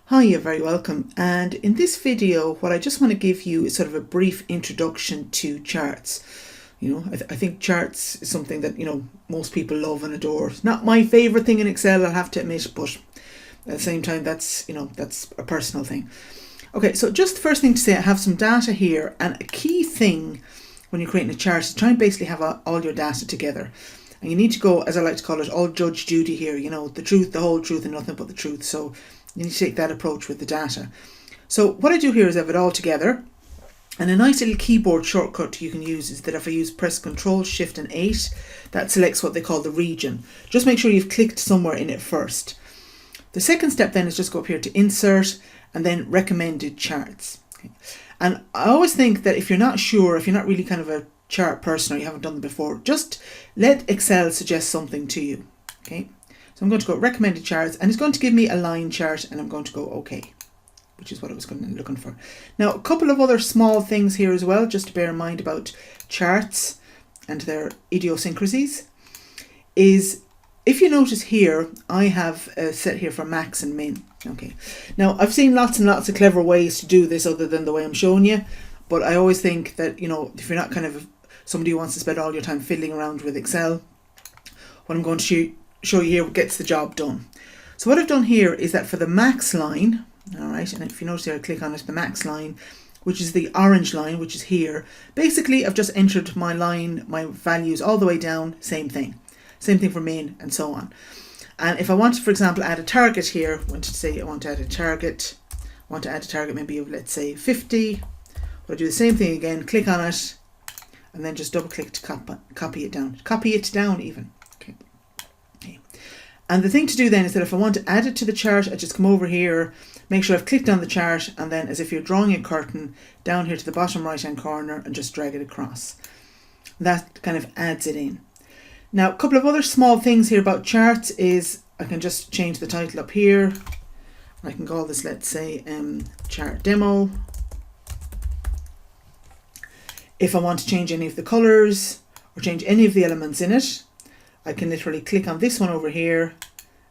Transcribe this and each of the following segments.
Hi, you're very welcome. And in this video, what I just want to give you is sort of a brief introduction to charts. I think charts is something that, most people love and adore. It's not my favorite thing in Excel, I'll have to admit, but at the same time, that's a personal thing. Okay, so just the first thing to say, I have some data here, and a key thing when you're creating a chart is try and basically have all your data together. And you need to go, as I like to call it, all Judge Judy here, the truth, the whole truth, and nothing but the truth. So you need to take that approach with the data. So what I do here is I have it all together. And a nice little keyboard shortcut you can use is that if I press Control, Shift and 8, that selects what they call the region. Just make sure you've clicked somewhere in it first. The second step then is just go up here to Insert and then Recommended Charts. Okay. And I always think that if you're not sure, if you're not really kind of a chart person or you haven't done them before, just let Excel suggest something to you. Okay, so I'm going to go Recommended Charts, and it's going to give me a line chart, and I'm going to go OK, which is what I was looking for. Now, a couple of other small things here as well, just to bear in mind about charts and their idiosyncrasies, is if you notice here, I have a set here for max and min. Okay, now I've seen lots and lots of clever ways to do this other than the way I'm showing you, but I always think that, if you're not kind of somebody who wants to spend all your time fiddling around with Excel, what I'm going to show you here gets the job done. So what I've done here is that for the max line, all right, and if you notice here, I click on it, the max line, which is the orange line, which is here. Basically, I've just entered my line, my values all the way down, same thing. Same thing for min and so on. And if I want to, for example, add a target here, I want to add a target, maybe of, let's say, 50. I'll do the same thing again, click on it, and then just double click to copy it down. Copy it down even. Okay. And the thing to do then is that if I want to add it to the chart, I just come over here, make sure I've clicked on the chart, and then as if you're drawing a curtain, down here to the bottom right hand corner and just drag it across. That kind of adds it in. Now, a couple of other small things here about charts is I can just change the title up here. I can call this, let's say, chart demo. If I want to change any of the colors or change any of the elements in it, I can literally click on this one over here.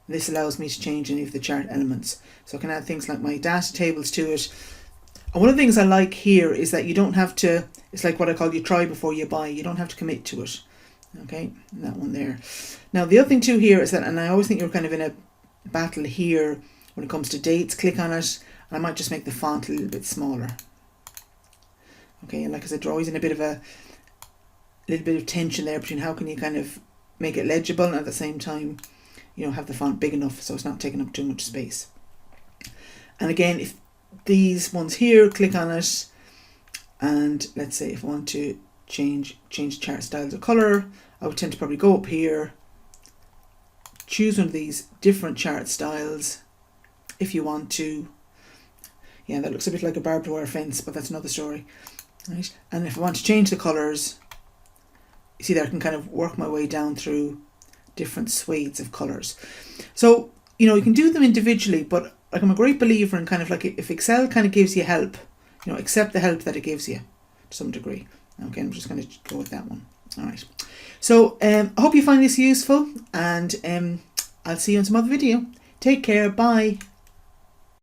This allows me to change any of the chart elements. So I can add things like my data tables to it. And one of the things I like here is that you don't have to, it's like what I call you try before you buy. You don't have to commit to it. Okay, and that one there. Now the other thing too here is that, and I always think you're kind of in a battle here when it comes to dates, click on it, and I might just make the font a little bit smaller. Okay, and like I said, you're always in a little bit of tension there between how can you kind of make it legible and at the same time, have the font big enough so it's not taking up too much space. And again, if these ones here, click on it, and let's say if I want to change chart styles of color, I would tend to probably go up here, choose one of these different chart styles if you want to. Yeah, that looks a bit like a barbed wire fence, but that's another story. Right? And if I want to change the colors, you see there I can kind of work my way down through different swathes of colors. So, you can do them individually, but like I'm a great believer in kind of like if Excel kind of gives you help, accept the help that it gives you to some degree. Okay, I'm just going to go with that one. All right. So I hope you find this useful, and I'll see you in some other video. Take care. Bye.